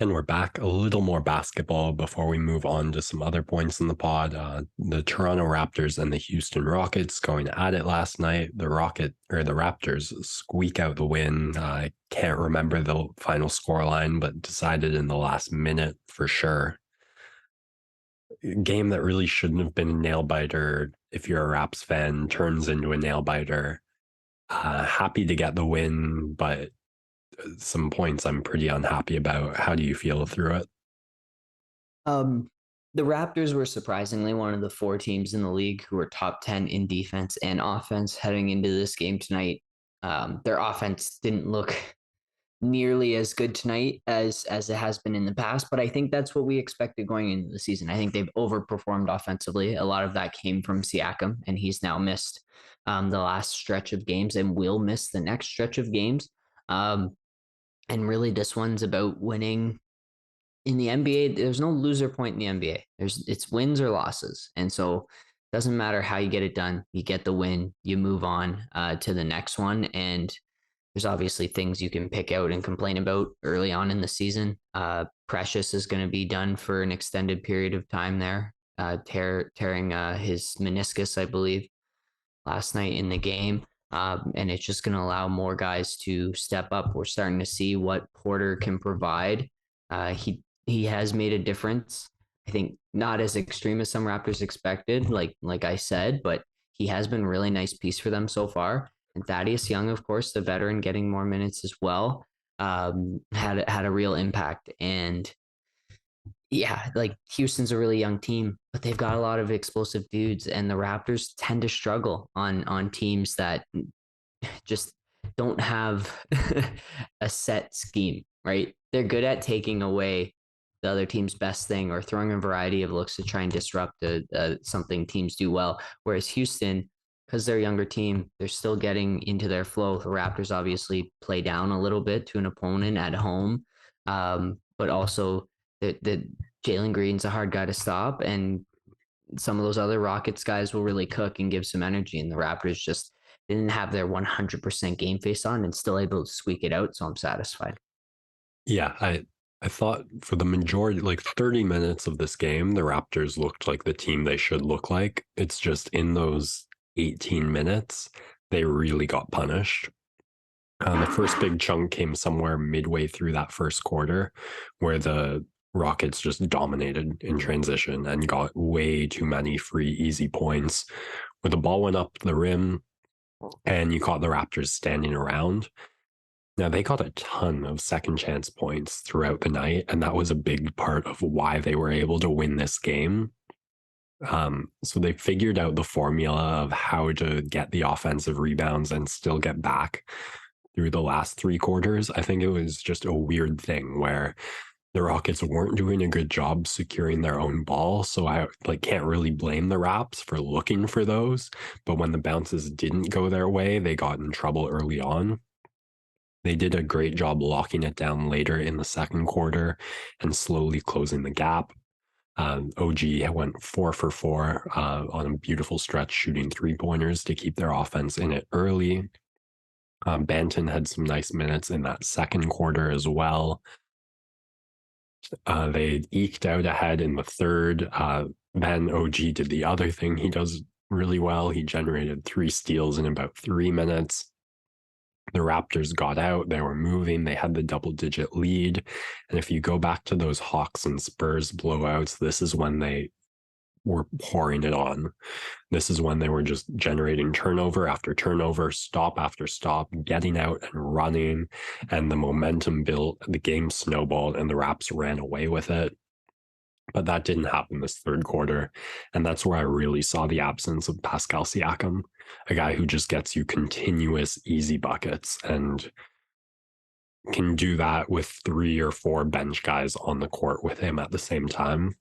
And we're back. A little more basketball before we move on to some other points in the pod. The Toronto Raptors and the Houston Rockets going at it last night. The Raptors squeak out the win. I can't remember the final scoreline, but decided in the last minute for sure. A game that really shouldn't have been a nail biter. If you're a Raps fan, turns into a nail biter. Happy to get the win, but some points I'm pretty unhappy about. How do you feel through it? Um, the Raptors were surprisingly one of the four teams in the league who were top 10 in defense and offense heading into this game tonight. Their offense didn't look nearly as good tonight as it has been in the past, but I think that's what we expected going into the season. I think they've overperformed offensively. A lot of that came from Siakam, and he's now missed the last stretch of games and will miss the next stretch of games. Um, and really, this one's about winning in the NBA. There's no loser point in the NBA. It's wins or losses, and so it doesn't matter how you get it done. You get the win, you move on to the next one, and there's obviously things you can pick out and complain about early on in the season. Precious is going to be done for an extended period of time there, tearing his meniscus, I believe, last night in the game. And it's just going to allow more guys to step up. We're starting to see what Porter can provide. He has made a difference. I think not as extreme as some Raptors expected, like I said, but he has been a really nice piece for them so far. And Thaddeus Young, of course, the veteran, getting more minutes as well, had a real impact. And yeah, like Houston's a really young team, but they've got a lot of explosive dudes, and the Raptors tend to struggle on teams that just don't have a set scheme, right? They're good at taking away the other team's best thing or throwing a variety of looks to try and disrupt something teams do well. Whereas Houston, because they're a younger team, they're still getting into their flow. The Raptors obviously play down a little bit to an opponent at home, but also the Jalen Green's a hard guy to stop, and some of those other Rockets guys will really cook and give some energy. And the Raptors just didn't have their 100% game face on and still able to squeak it out. So I'm satisfied. Yeah, I thought for the majority, like 30 minutes of this game, the Raptors looked like the team they should look like. It's just in those 18 minutes, they really got punished. The first big chunk came somewhere midway through that first quarter, where the Rockets just dominated in transition and got way too many free, easy points. Where the ball went up the rim and you caught the Raptors standing around. Now, they got a ton of second chance points throughout the night, and that was a big part of why they were able to win this game. So they figured out the formula of how to get the offensive rebounds and still get back through the last three quarters. I think it was just a weird thing where the Rockets weren't doing a good job securing their own ball. So I can't really blame the Raps for looking for those. But when the bounces didn't go their way, they got in trouble early on. They did a great job locking it down later in the second quarter and slowly closing the gap. OG went 4 for 4 on a beautiful stretch, shooting 3-pointers to keep their offense in it early. Banton had some nice minutes in that second quarter as well. They eked out ahead in the third. Then OG did the other thing he does really well. He generated 3 steals in about 3 minutes. The Raptors got out, they were moving, they had the double-digit lead. And if you go back to those Hawks and Spurs blowouts, this is when they were pouring it on. This is when they were just generating turnover after turnover, stop after stop, getting out and running, and the momentum built, the game snowballed, and the Raps ran away with it. But that didn't happen this third quarter. And that's where I really saw the absence of Pascal Siakam, a guy who just gets you continuous easy buckets and can do that with 3 or 4 bench guys on the court with him at the same time.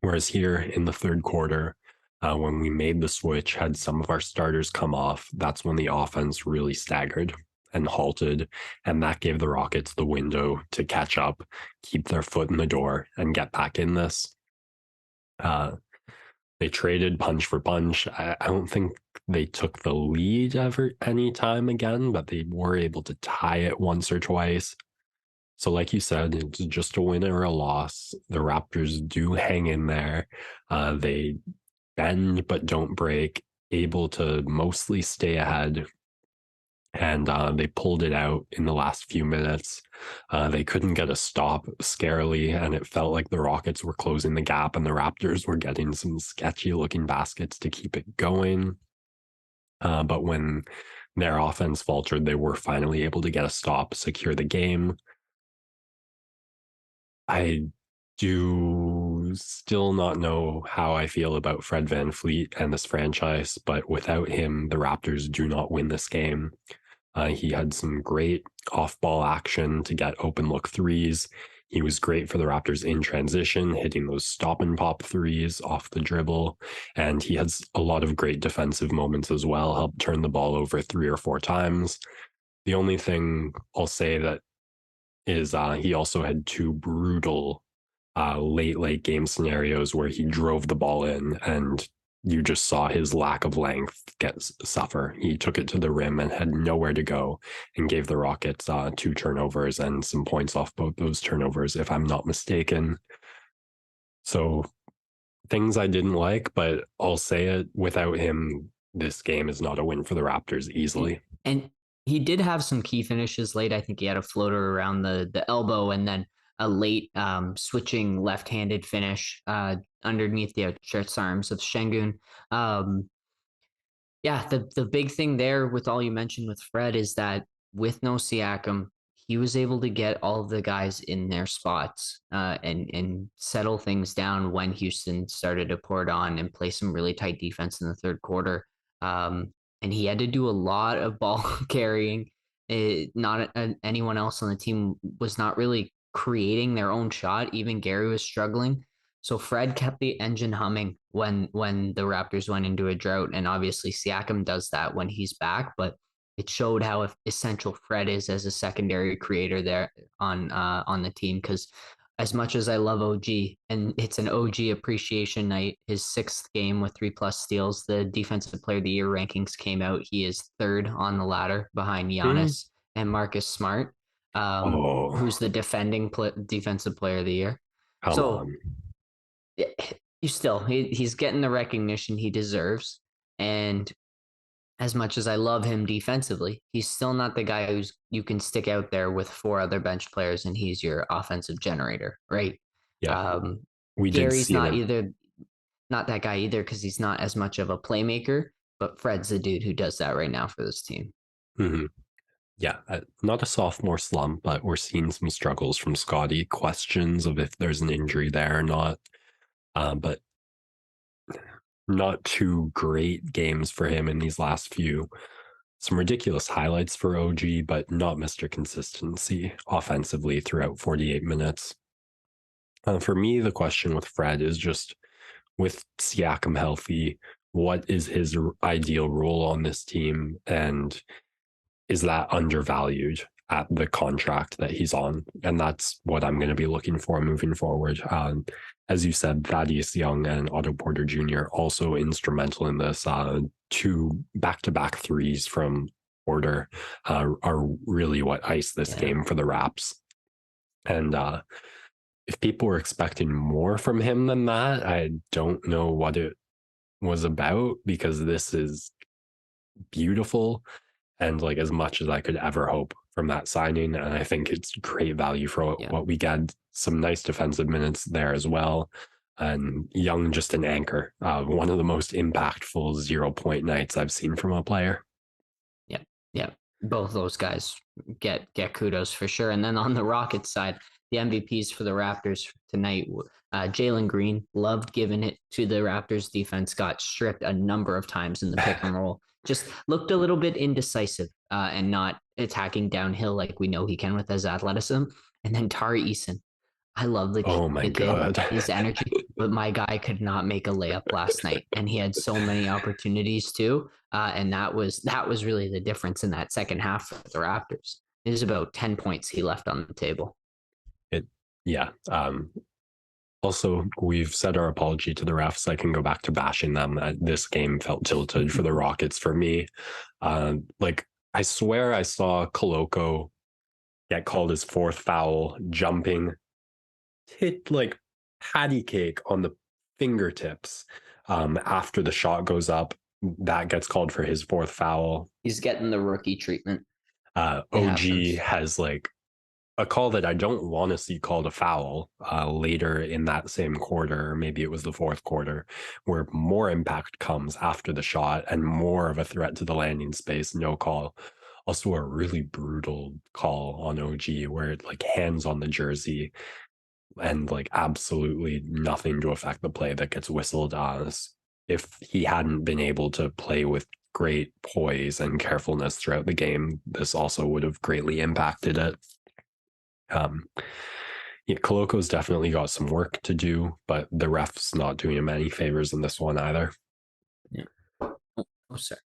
Whereas here in the third quarter, when we made the switch, had some of our starters come off, that's when the offense really staggered and halted. And that gave the Rockets the window to catch up, keep their foot in the door, and get back in this. They traded punch for punch. I don't think they took the lead ever any time again, but they were able to tie it once or twice. So, like you said, it's just a win or a loss. The Raptors do hang in there. They bend but don't break, able to mostly stay ahead. And they pulled it out in the last few minutes. They couldn't get a stop scarily, and it felt like the Rockets were closing the gap, and the Raptors were getting some sketchy looking baskets to keep it going. But when their offense faltered, they were finally able to get a stop, secure the game. I do still not know how I feel about Fred VanFleet and this franchise, but without him, the Raptors do not win this game. He had some great off ball action to get open look threes. He was great for the Raptors in transition, hitting those stop and pop threes off the dribble. And he has a lot of great defensive moments as well, helped turn the ball over 3 or 4 times. The only thing I'll say that is he also had 2 brutal late game scenarios where he drove the ball in and you just saw his lack of length suffer. He took it to the rim and had nowhere to go and gave the Rockets 2 turnovers and some points off both those turnovers, if I'm not mistaken. So things I didn't like, but I'll say it, without him, this game is not a win for the Raptors easily. And he did have some key finishes late. I think he had a floater around the elbow and then a late switching left-handed finish underneath the outstretched arms of Şengün. Yeah, the big thing there with all you mentioned with Fred is that with no Siakam, he was able to get all of the guys in their spots and settle things down when Houston started to pour it on and play some really tight defense in the third quarter. And he had to do a lot of ball carrying. Not anyone else on the team was not really creating their own shot. Even Gary was struggling. So Fred kept the engine humming when the Raptors went into a drought, and obviously Siakam does that when he's back. But it showed how essential Fred is as a secondary creator there on the team. Because as much as I love OG, and it's an OG appreciation night, his 6th game with 3+ steals, the Defensive Player of the Year rankings came out. He is 3rd on the ladder behind Giannis and Marcus Smart, who's the defending Defensive Player of the Year. Come on. He's getting the recognition he deserves. And as much as I love him defensively, he's still not the guy who's you can stick out there with 4 other bench players and he's your offensive generator, right? Yeah. We did Gary's see not that guy either because he's not as much of a playmaker, but Fred's the dude who does that right now for this team. Mm-hmm. Yeah, not a sophomore slump, but we're seeing some struggles from Scotty, questions of if there's an injury there or not. But not 2 great games for him in these last few. Some ridiculous highlights for OG, but not Mr. Consistency offensively throughout 48 minutes. For me, the question with Fred is just, with Siakam healthy, what is his ideal role on this team? And is that undervalued at the contract that he's on? And that's what I'm going to be looking for moving forward. As you said, Thaddeus Young and Otto Porter Jr. also instrumental in this. 2 back-to-back threes from Porter are really what iced this game for the Raps. And if people were expecting more from him than that, I don't know what it was about, because this is beautiful and like as much as I could ever hope from that signing. And I think it's great value for what we got. Some nice defensive minutes there as well. And Young, just an anchor. One of the most impactful 0-point nights I've seen from a player. Yeah. Both those guys get kudos for sure. And then on the Rockets side, the MVPs for the Raptors tonight, Jalen Green, loved giving it to the Raptors defense, got stripped a number of times in the pick and roll. Just looked a little bit indecisive and not attacking downhill like we know he can with his athleticism. And then Tari Eason. I love the kid, his energy, but my guy could not make a layup last night, and he had so many opportunities too. And that was really the difference in that second half for the Raptors. It was about 10 points he left on the table. Also, we've said our apology to the refs. I can go back to bashing them. This game felt tilted for the Rockets for me. I swear I saw Koloko get called his fourth foul, jumping, hit like patty cake on the fingertips after the shot goes up. That gets called for his fourth foul. He's getting the rookie treatment. OG has like a call that I don't want to see called a foul later in that same quarter, maybe it was the fourth quarter, where more impact comes after the shot and more of a threat to the landing space, no call. Also a really brutal call on OG where it like hands on the jersey and like absolutely nothing to affect the play that gets whistled as if he hadn't been able to play with great poise and carefulness throughout the game, this also would have greatly impacted it. Yeah, Coloco's definitely got some work to do, but the ref's not doing him any favors in this one either. Yeah. Oh, sorry.